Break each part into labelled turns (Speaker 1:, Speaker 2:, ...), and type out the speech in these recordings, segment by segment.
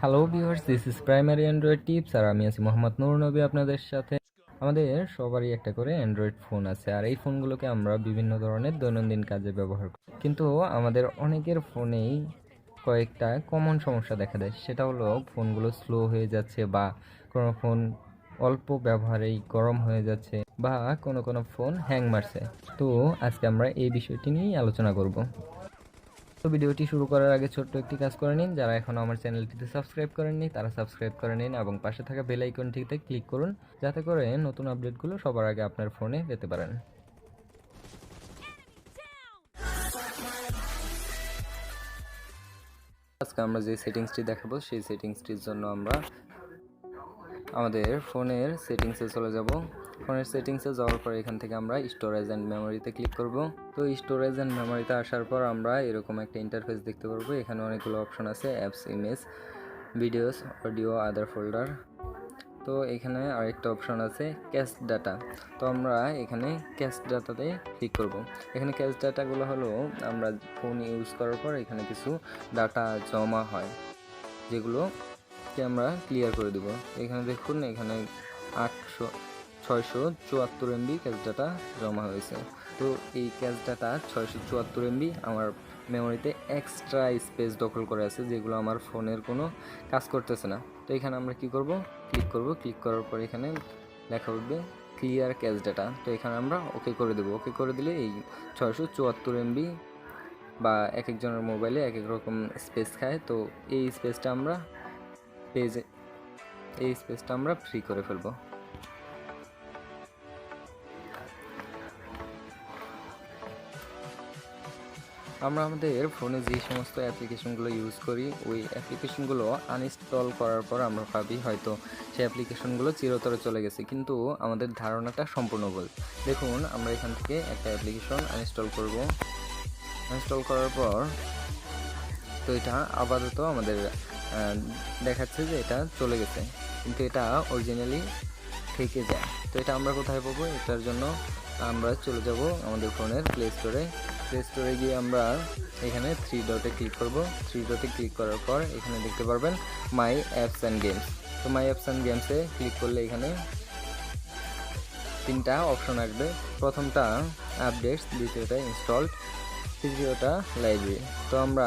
Speaker 1: Hello viewers, this is primary Android tips আর আমি আছি মোহাম্মদ নূর নবী আপনাদের সাথে। আমাদের সবারই একটা করে অ্যান্ড্রয়েড ফোন আছে আর এই ফোনগুলোকে আমরা বিভিন্ন ধরনের দৈনন্দিন কাজে ব্যবহার করি, কিন্তু আমাদের অনেকের ফোনেই কয়েকটা কমন সমস্যা দেখা দেয়। সেটা হলো ফোনগুলো স্লো হয়ে যাচ্ছে, বা কোনো ফোন অল্প ব্যবহারেই গরম হয়ে যাচ্ছে, বা কোনো কোনো ফোন হ্যাং মারছে। তো আজকে আমরা এই বিষয়টি নিয়েই আলোচনা করব। তো ভিডিওটি শুরু করার আগে ছোট্ট একটি কাজ করে নিন, যারা এখনও আমার চ্যানেলটিতে সাবস্ক্রাইব করেননি তারা সাবস্ক্রাইব করে নিন এবং পাশে থাকা বেল আইকনটিতে ক্লিক করুন, যাতে করে নতুন আপডেটগুলো সবার আগে আপনার ফোনে পেতে পারেন। আজকে আমরা যে সেটিংসটি দেখাবো সেই সেটিংসটির জন্য আমরা আমাদের ফোনের সেটিংসে চলে যাব। ফোনের সেটিংসে যাওয়ার পর এখান থেকে আমরা স্টোরেজ অ্যান্ড মেমোরিতে ক্লিক করব। তো স্টোরেজ অ্যান্ড মেমোরিতে আসার পর আমরা এরকম একটা ইন্টারফেস দেখতে পারবো। এখানে অনেকগুলো অপশন আছে: অ্যাপস, ইমেজ, ভিডিওস, অডিও, আদার ফোল্ডার। তো এখানে আরেকটা অপশন আছে ক্যাশ ডাটা। তো আমরা এখানে ক্যাশ ডাটাতে ক্লিক করব। এখানে ক্যাশ ডাটাগুলো হলো আমরা ফোন ইউজ করার পর এখানে কিছু ডাটা জমা হয়, যেগুলোকে আমরা ক্লিয়ার করে দেব। এখানে দেখুন, এখানে 674 MB ক্যাশ ডাটা জমা হয়েছে। তো এই ক্যাশ ডাটা 674 MB আমার মেমোরিতে এক্সট্রা স্পেস দখল করে আছে, যেগুলো আমার ফোনের কোনো কাজ করতেছে না। তো এখানে আমরা কি করব, ক্লিক করব। ক্লিক করার পর এখানে লেখা উঠবে ক্লিয়ার ক্যাশ ডাটা। তো এখানে আমরা ওকে করে দেবো। ওকে করে দিলে এই 674 MB বা এক একজনের মোবাইলে এক এক রকম স্পেস খায়, তো এই স্পেসটা আমরা ফ্রি করে ফেলবো। আমরা আমাদের ফোনে যে সমস্ত অ্যাপ্লিকেশনগুলো ইউজ করি, ওই অ্যাপ্লিকেশনগুলো আনইনস্টল করার পর আমরা ভাবি হয়তো সেই অ্যাপ্লিকেশনগুলো চিরতরে চলে গেছে, কিন্তু আমাদের ধারণাটা সম্পূর্ণ ভুল। দেখুন, আমরা এখান থেকে একটা অ্যাপ্লিকেশন আনইনস্টল করব। ইনস্টল করার পর তো এটা আপাতত আমাদের দেখাচ্ছে যে এটা চলে গেছে, কিন্তু এটা অরিজিনালি থেকে যায়। তো এটা আমরা কোথায় পাবো? এটার জন্য আমরা চলে যাব আমাদের ফোনের প্লে স্টোরে গিয়ে আমরা এখানে 3 ডটে ক্লিক করব। 3 ডটে ক্লিক করার পর এখানে দেখতে পারবেন মাই অ্যাপস অ্যান্ড গেমস। তো মাই অ্যাপস অ্যান্ড গেমসে ক্লিক করলে এখানে 3টা অপশন আসবে। প্রথমটা আপডেটস, দ্বিতীয়টা ইনস্টলড, তৃতীয়টা লাইব্রেরি। তো আমরা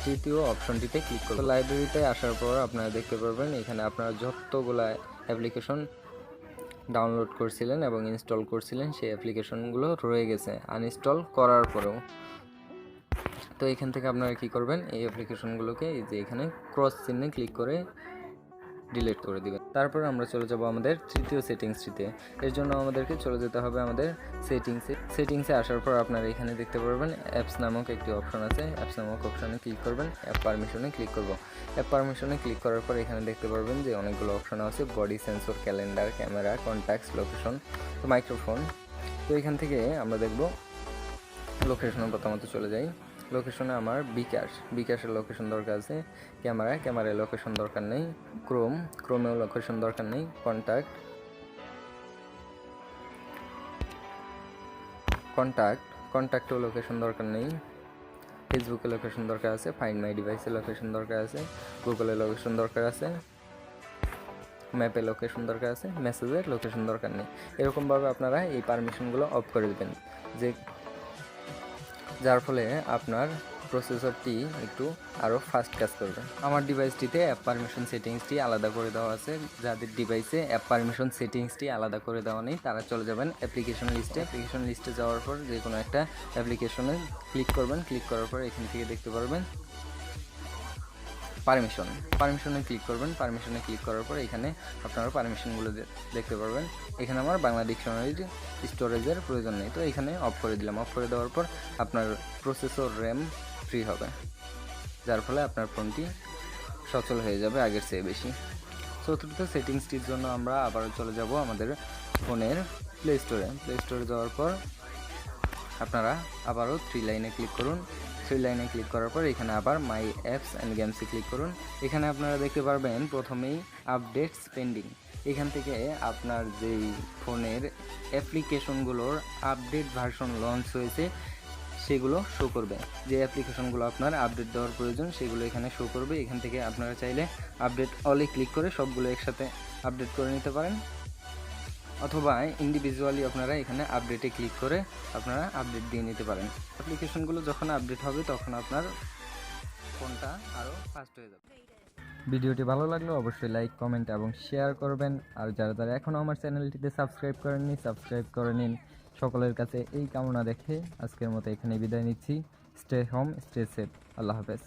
Speaker 1: তৃতীয় অপশনটিতে ক্লিক করব। লাইব্রেরিতে আসার পর আপনারা দেখতে পারবেন এখানে আপনারা যতগুলা অ্যাপ্লিকেশন ডাউনলোড করছিলেন এবং ইনস্টল করছিলেন সেই অ্যাপ্লিকেশনগুলো রয়ে গেছে আনইনস্টল করার পরেও। তো এখান থেকে আপনারা কি করবেন, এই অ্যাপ্লিকেশনগুলোকে এই যে এখানে ক্রস চিহ্নে ক্লিক করে ডিলিট করে দিবেন। তারপর আমরা চলে যাব আমাদের তৃতীয় সেটিংসটিতে। এর জন্য আমাদেরকে চলে যেতে হবে আমাদের সেটিংসে আসার পর আপনারা এখানে দেখতে পারবেন অ্যাপস নামক একটি অপশন আছে। অ্যাপস নামক অপশনে ক্লিক করবেন, অ্যাপ পারমিশনে ক্লিক করব। অ্যাপ পারমিশনে ক্লিক করার পর এখানে দেখতে পারবেন যে অনেকগুলো অপশন আছে: body, sensor, calendar, camera, contacts, location, তো মাইক্রোফোন। তো এখান থেকে আমরা দেখব লোকেশনে প্রথমত চলে যাই। লোকেশনে আমার বিকাশের লোকেশন দরকার আছে, ক্যামেরায় লোকেশন দরকার নেই, ক্রোমেও লোকেশন দরকার নেই, কন্ট্যাক্টেও লোকেশন দরকার নেই, ফেসবুকে লোকেশন দরকার আছে, ফাইন্ড মাই ডিভাইসে লোকেশন দরকার আছে, গুগলে লোকেশন দরকার আছে, ম্যাপে লোকেশন দরকার আছে, মেসেজের লোকেশন দরকার নেই। এরকমভাবে আপনারা এই পারমিশনগুলো অফ করে দেবেন, যার ফলে আপনার প্রসেসরটি একটু আরও ফাস্ট কাজ করবে। আমার ডিভাইসটিতে অ্যাপ পারমিশন সেটিংসটি আলাদা করে দেওয়া আছে। যাদের ডিভাইসে অ্যাপ পারমিশন সেটিংসটি আলাদা করে দেওয়া নেই তারা চলে যাবেন অ্যাপ্লিকেশন লিস্টে যাওয়ার পর যে কোনো একটা অ্যাপ্লিকেশনে ক্লিক করবেন। ক্লিক করার পর এখান থেকে দেখতে পারবেন পারমিশনে ক্লিক করবেন। পারমিশনে ক্লিক করার পর এখানে আপনারা পারমিশনগুলো দেখতে পারবেন। এখানে আমার বাংলা ডিকশনারির স্টোরেজের প্রয়োজন নেই, তো এখানে অফ করে দিলাম। অফ করে দেওয়ার পর আপনার প্রসেসর র্যাম ফ্রি হবে, যার ফলে আপনার ফোনটি সচল হয়ে যাবে আগের চেয়ে বেশি। চতুর্থ সেটিংসটির জন্য আমরা আবারও চলে যাব আমাদের ফোনের প্লে স্টোরে যাওয়ার পর আপনারা আবারও 3 লাইনে ক্লিক করুন। 3 লাইনে ক্লিক করার পর এখানে আবার মাই অ্যাপস অ্যান্ড গেমসে ক্লিক করুন। এখানে আপনারা দেখতে পারবেন প্রথমেই আপডেটস পেন্ডিং। এখান থেকে আপনার যেই ফোনের অ্যাপ্লিকেশনগুলোর আপডেট ভার্সন লঞ্চ হয়েছে সেগুলো শো করবে। যে অ্যাপ্লিকেশনগুলো আপনার আপডেট দেওয়ার প্রয়োজন সেগুলো এখানে শো করবে। এখান থেকে আপনারা চাইলে আপডেট অলে ক্লিক করে সবগুলো একসাথে আপডেট করে নিতে পারেন, অথবা ইন্ডিভিজুয়ালি আপনারা এখানে আপডেটে ক্লিক করে আপনারা আপডেট দিয়ে নিতে পারেন। অ্যাপ্লিকেশনগুলো যখন আপডেট হবে তখন আপনার ফোনটা আরও ফাস্ট হয়ে যাবে। ভিডিওটি ভালো লাগলে অবশ্যই লাইক, কমেন্ট এবং শেয়ার করবেন। আর যারা যারা এখনও আমার চ্যানেলটিতে সাবস্ক্রাইব করেননি সাবস্ক্রাইব করে নিন। সকলের কাছে এই কামনা রেখে আজকের মতো এখানে বিদায় নিচ্ছি। Stay home, stay safe. আল্লাহ হাফেজ।